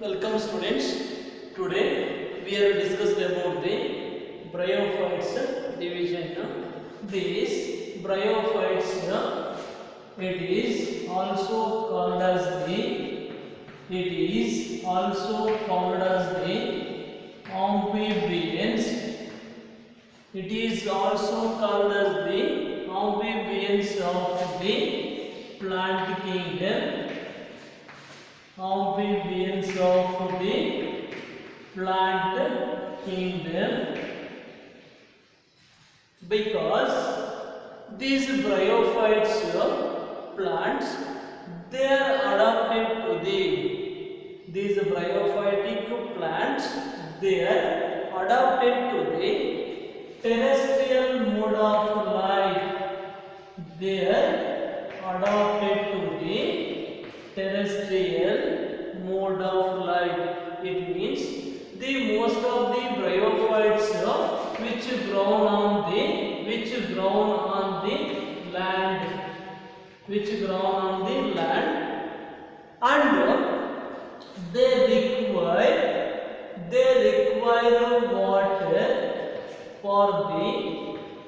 Welcome students. Today we are discussed about the bryophytes division. This bryophytes, it is also called as the amphibians. It is also called as the amphibians of the plant kingdom. Amphibians of the plant kingdom, because these bryophytes plants, they are adapted to these bryophytic plants, they are adapted to the terrestrial mode of life. They are adapted to the terrestrial mode of life. It means the most of the bryophytes which grow on the land, and they require water for the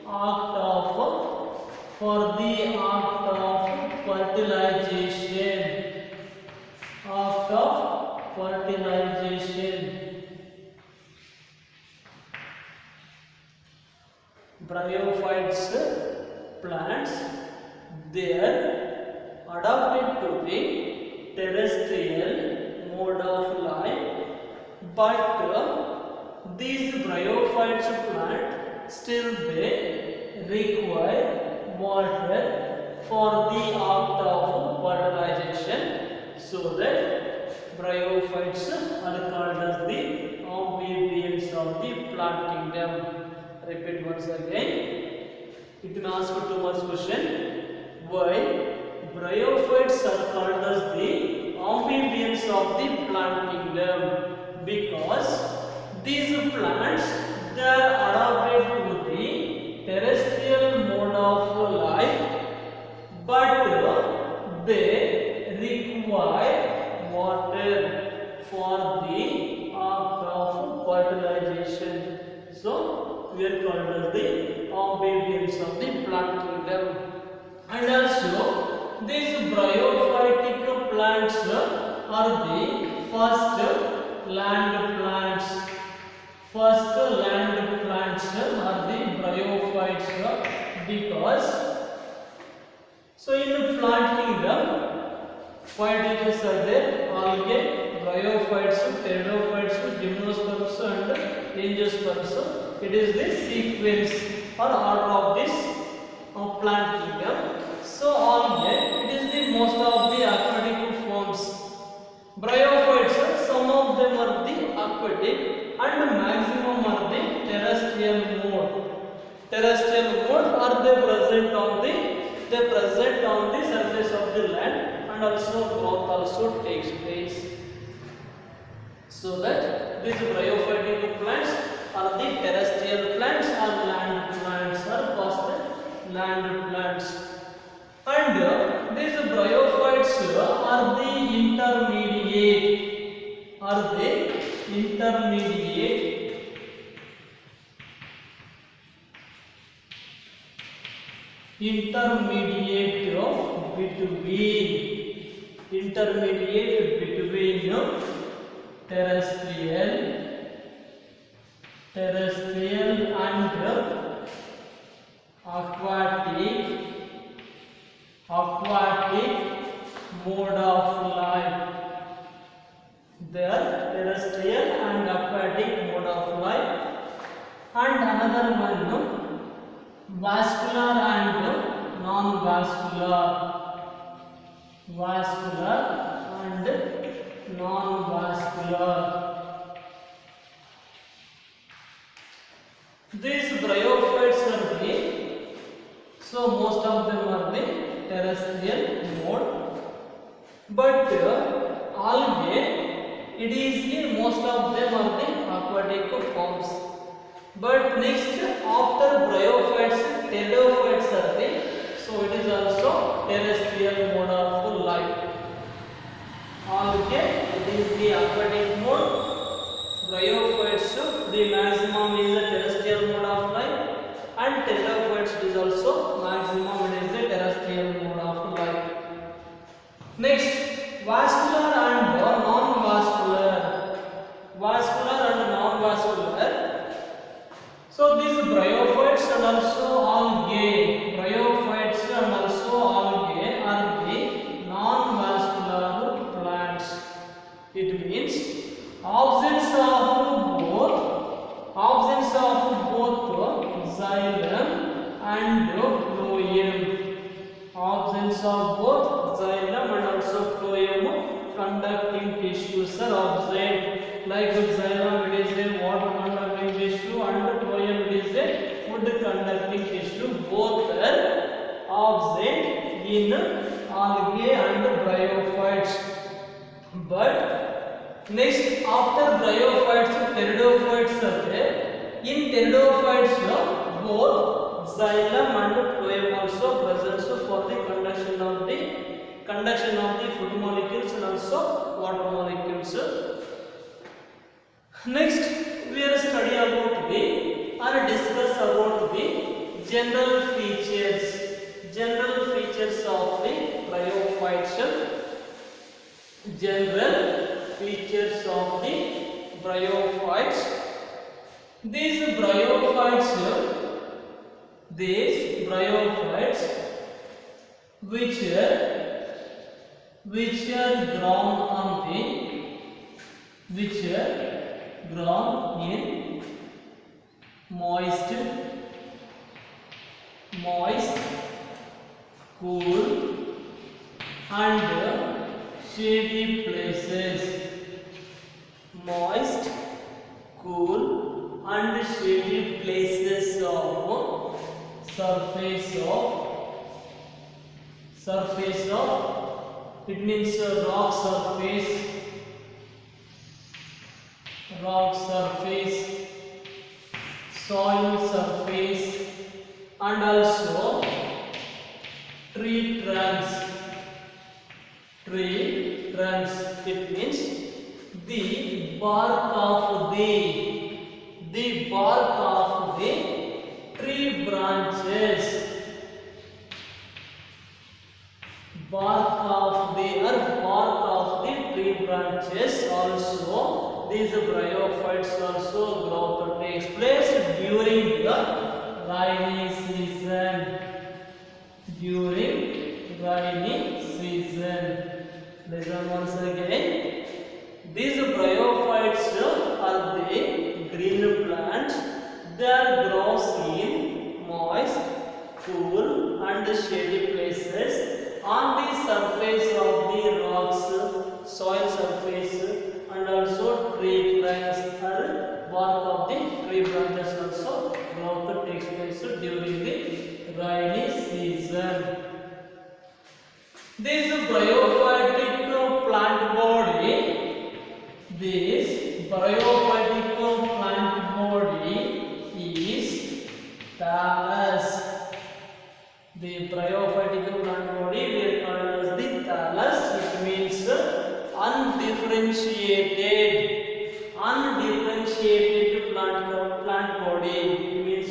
act of fertilization. Bryophytes plants, they are adapted to the terrestrial mode of life, but these bryophytes plant still they require water for the act of fertilization, so that bryophytes are called as the amphibians of the plant kingdom. Repeat once again. You can ask two more question. Why bryophytes are called as the amphibians of the plant kingdom? Because these plants, they are adapted to the terrestrial mode of life, but they require water for the act of fertilization. So we are called as the amphibians of the plant kingdom. And also these bryophytic plants are the first land plants. First land plants are the bryophytes, because so in plant kingdom 5 digits are there: algae, bryophytes, pteridophytes, gymnosperms and angiosperms. It is the sequence or order of this plant kingdom. So algae, it is the most of the aquatic forms. Bryophytes, some of them are the aquatic and maximum are the terrestrial mode. Terrestrial mode are they present on the surface of the land, and also growth also takes place. So that these bryophytic plants are the terrestrial plants or land plants or first land plants. And these bryophytes are the intermediate between terrestrial and aquatic mode of life. They are terrestrial and aquatic mode of life. And another one, vascular and non-vascular. Vascular and non-vascular. These bryophytes are the, so most of them are the terrestrial mode, but algae, it is the most of them are the aquatic forms. But next, after bryophytes, pteridophytes are the, so it is also terrestrial mode of life. Algae, it is the aquatic Bryophytes, the maximum is a terrestrial mode of life, and pteridophytes is also maximum it is a terrestrial mode of life. Next, vascular and non-vascular. Vascular and non-vascular. So these bryophytes and also algae. Bryophytes and also algae are the non-vascular plants. It means absence of both xylem and phloem. Absence of both xylem and also phloem conducting tissues are absent. Like xylem it is a water conducting tissue and phloem it is a food conducting tissue. Both are absent in algae and bryophytes. But next after bryophytes, pteridophytes are there. In pteridophytes, both xylem and phloem also present for the conduction of the food molecules and also water molecules. Next, we are study about the or discuss about the general features of the bryophytes. General features of the bryophytes. These bryophytes which are grown in moist, cool and shady places. Moist, cool and shady places of surface of it means rock surface, soil surface and also tree trunks. It means the bark of the tree branches. Bark of the tree branches also. These bryophytes also growth takes place during the rainy season. Listen once again. These bryophytes are the green plants. They are grows in moist, cool and shady places on the surface of the rocks, soil surface and also tree trunks or bark of the tree branches also growth takes place during the rainy season. This bryophytic plant body, is thallus. The bryophytic plant body we are called as the thallus. It means undifferentiated plant body. It means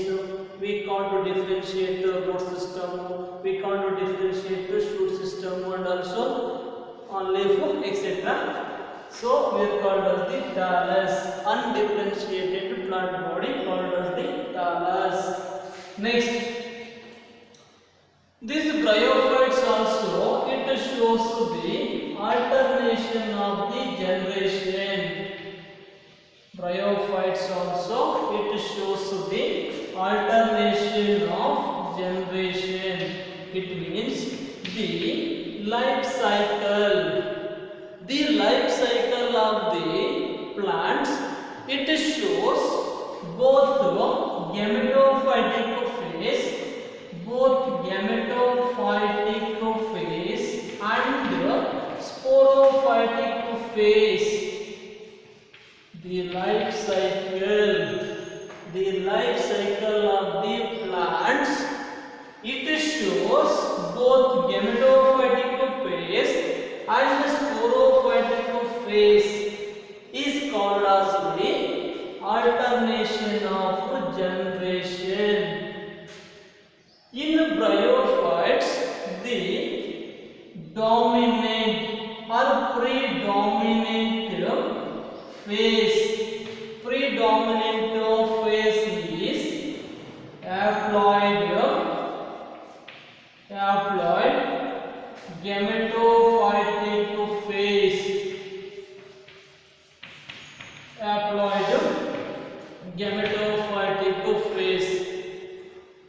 we can't differentiate the root system, we can't differentiate the shoot system and also on leaf etc. So we are called as the thallus, undifferentiated plant body called as the thallus. Next, these bryophytes also it shows the alternation of the generation. Bryophytes also it shows the alternation of generation. It means the life cycle. The life cycle of the plants it shows both gametophytic phase and sporophytic phase. The life cycle of the plants it shows both gametophytic phase and sporophytic phase is called as the alternation of generation. In bryophytes, the dominant or predominant phase is haploid gametophytic phase. Haploid gametophytic phase.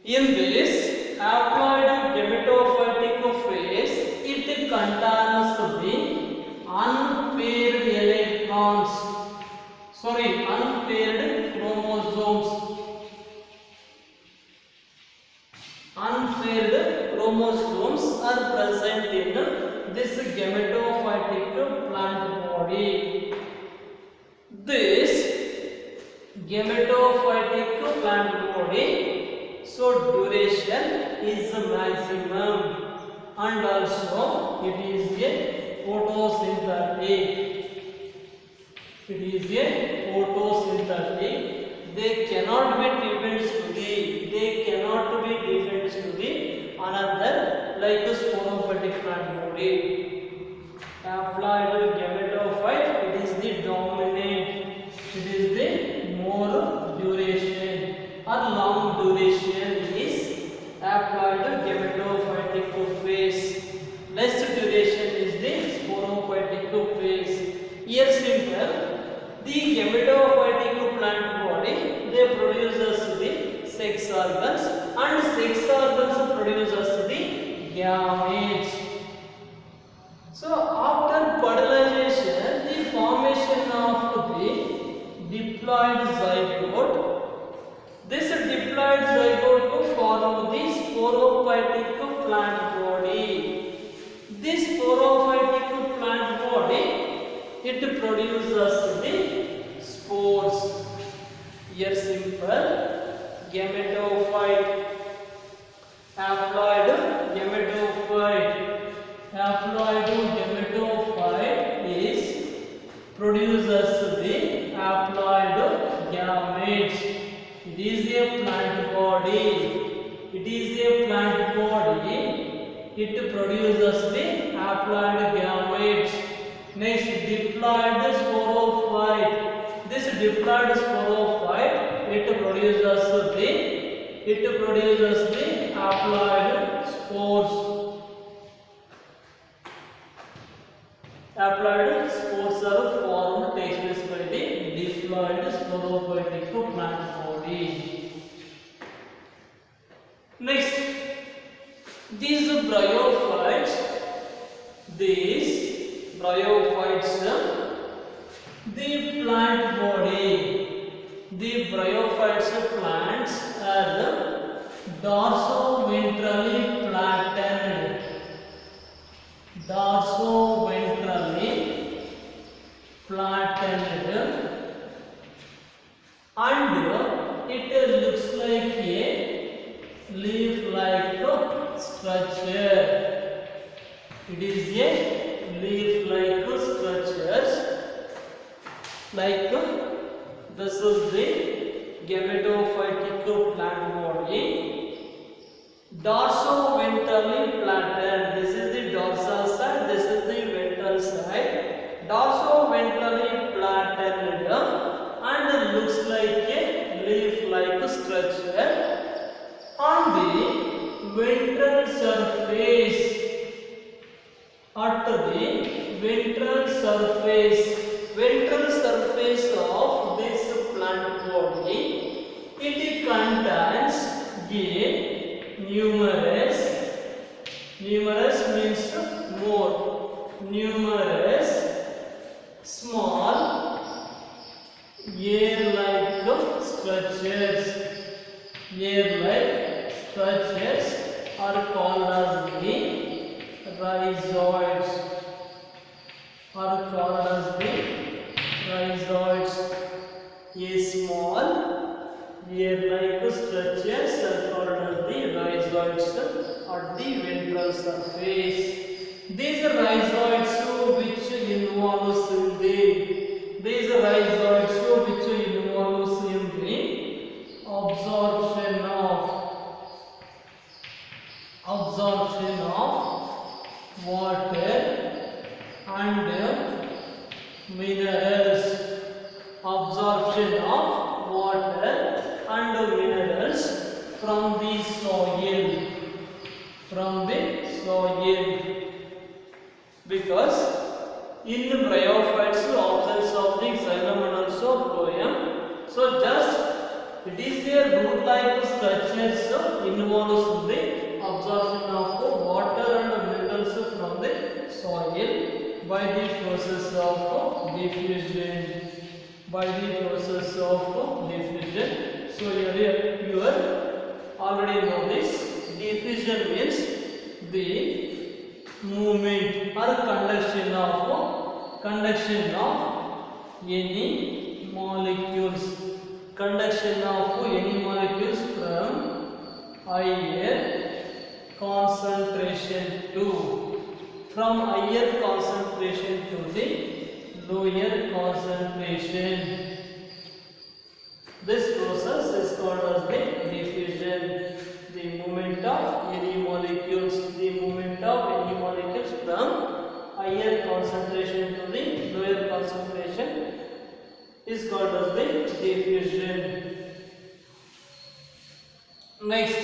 In this haploid gametophytic phase, it contains the unpaired electrons. Unpaired chromosomes. Unpaired chromosomes are present in this gametophytic plant body. This gametophytic plant body, so duration is maximum, and also it is a photosynthetic. They cannot be depends to the another like a sporophytic plant body. Haploid gametophyte, it is the dominant, it is the more duration or long duration is haploid gametophytic phase. Less duration is the sporophytic phase. Here simple, the gametophytic plant body, they produces the sex organs, and sex organs produces the gametes. So after fertilization, the formation of the diploid zygote. This diploid zygote to form the sporophytic plant body. This sporophytic plant body, it produces the spores. Here simple, gametophyte, haploid gametophyte is produces the haploid gametes. It is a plant body. It produces the haploid gametes. Next, diploid sporophyte. This diploid sporophyte, it produces the haploid spores. Haploid spores are formed, takes place by the diploid sporophytic plant body. Next, these bryophytes, the plant body, the bryophytes plants are dorsoventrally flattened. And it looks like a leaf-like structure. It is a leaf-like structures. Like this is the gametophytic plant body. Dorsoventrally flattened. This is the dorsal side. This is the ventral side. Dorsoventrally flattened and looks like a leaf-like structure. On the ventral surface, ventral surface of this plant body, it contains a numerous means more, numerous small air-like structures. Air-like structures are called as the rhizoids. A small air-like structures are called as the rhizoids at the ventral surface. These rhizoids which involves in the minerals, absorption of water and minerals from the soil, because in bryophytes absence of the xylem and also phloem, so just it is a root like structures involves the absorption of water and minerals from the soil by the process of diffusion. So you already know this. Diffusion means the movement or conduction of any molecules from higher concentration to the lower concentration. This process is called as the diffusion. The movement of any molecules from higher concentration to the lower concentration is called as the diffusion. Next,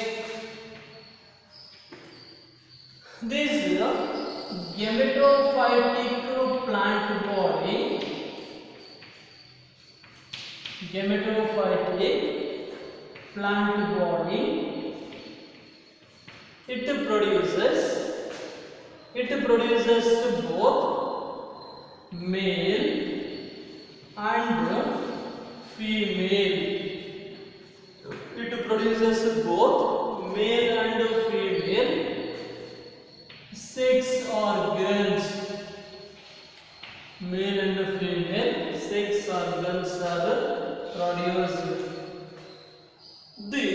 this gametophytic plant body, it produces both male and female. Sex organs. Male and female sex organs are produced. The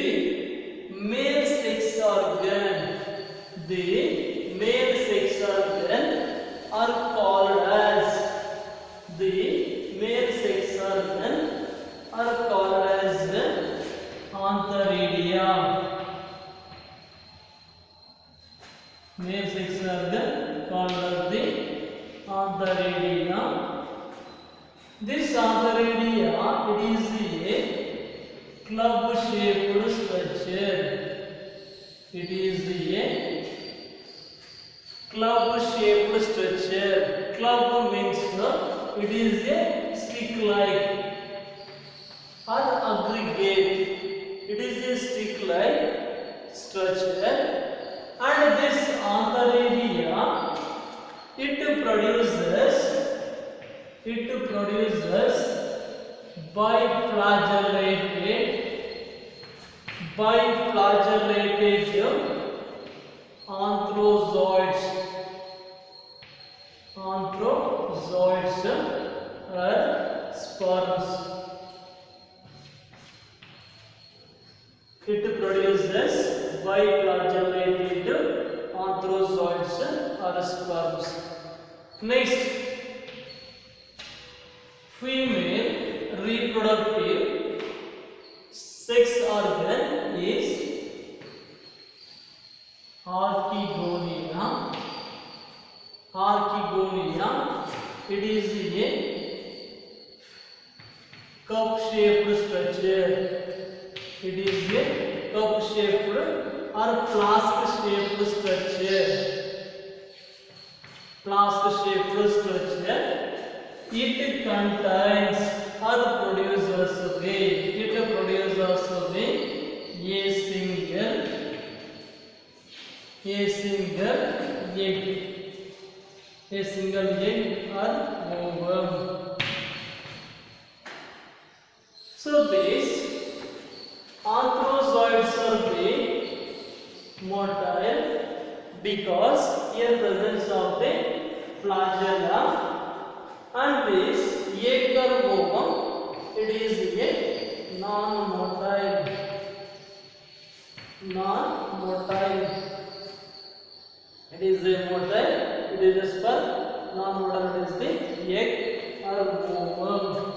male sex organ are called as antheridia. Male sex organ called as the antheridia. This antheridia, it is a club shaped structure. Club means it is a stick like or aggregate. It is a stick like structure, and this antheridia it produces biflagellated anthrozoids or sperms. It produces biflagellated anthrozoids or sperms. Next, female reproductive sex organ is archegonia. It is a cup-shaped structure. Or flask-shaped structure. It contains or produces a single egg or ovum. So these anthrozoids are the motile because here presence of the flagella, and this egg or ovum, it is a non-motile. It is a motile. It is a sperm. Non-motile is the egg or ovum.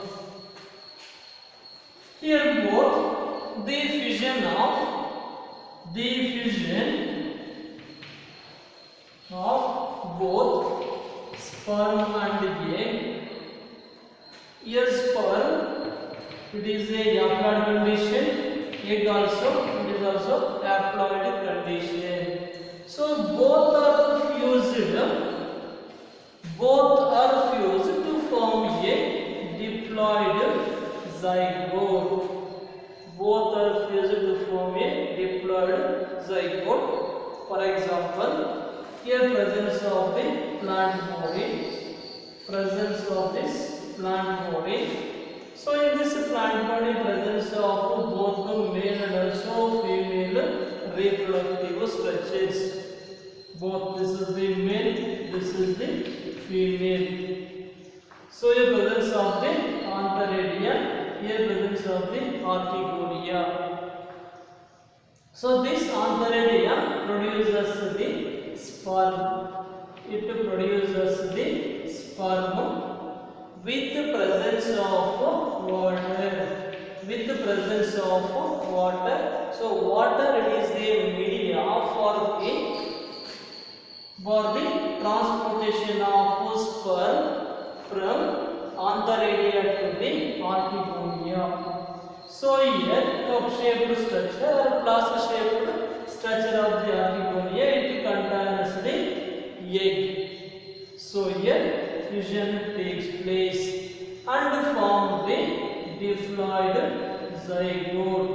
Here both the fusion of both sperm and egg Yes, sperm. It is a haploid condition. Egg also. It is also haploid condition. So both are fused. Both are fused to form a diploid zygote. Both are fused to form a diploid zygote. For example, here presence of the plant body, presence of this plant body. So in this plant body, presence of both the male and also female reproductive structures. Both this is the male, this is the female. So here presence of the antheridia, here presence of the articulia. So this antheridia produces the sperm. It produces the sperm with the presence of water. With the presence of water. So water is the media for the transportation of sperm from antheridia to the articulia. So here cup-shaped structure or flask-shaped structure of the articulia, it contains the egg. So here fusion takes place and form the diploid zygote.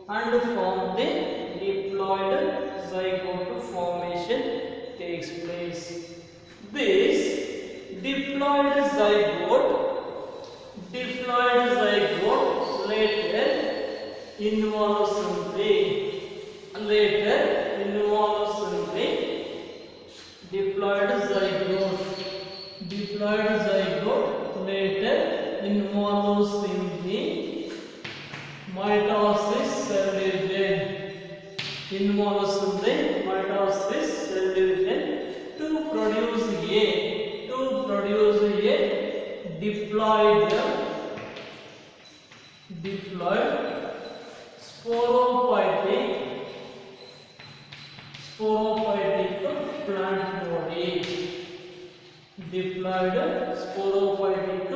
And form the diploid zygote formation takes place. This diploid zygote later involves the diploid zygote later involves in the mitosis cell division. Involves in the mitosis cell division to produce a diploid sporophytic plant body. Diploid sporophytic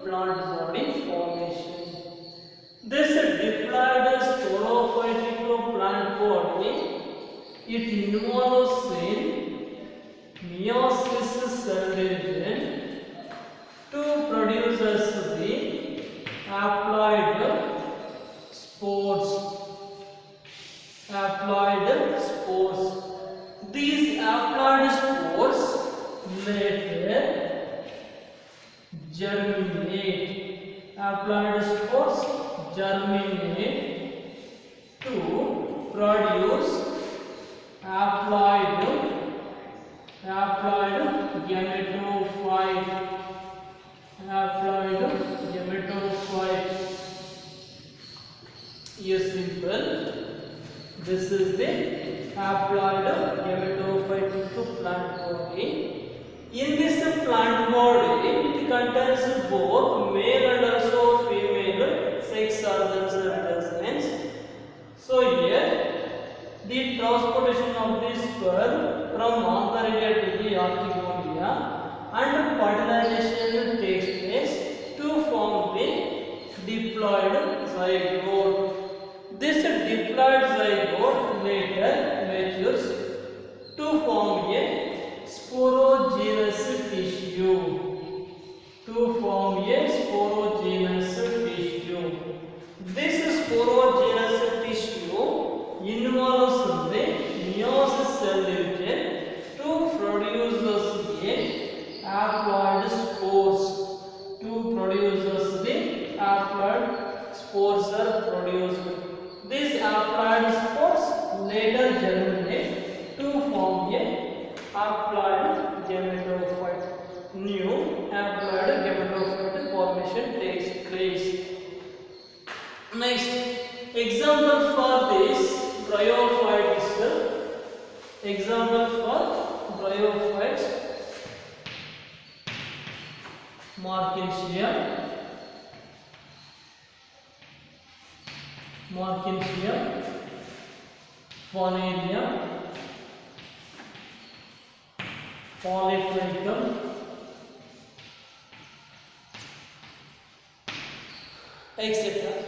plant body formation. This diploid sporophytic plant body, it involves in meiosis cell division to produce the haploid spores. These haploid spores later germinate. Haploid spores germinate to produce haploid gametophyte. Yes, simple. This is the haploid gametophytic plant body. In this plant body, it contains both male and also female sex organs present. So here, the transportation of the sperm from antheridia to the articulia and fertilization takes place to form the diploid zygote. This diploid zygote later matures to form a sporogenous tissue. This sporogenous tissue involves the meiosis cell division to produce a haploid spores. Spores are produced. These haploid spores later germinate to form a haploid gametophyte. New haploid gametophyte formation takes place. Next, example for this bryophytes. Example for bryophytes: Marchantia, Phonelia, Polytrichum, etc.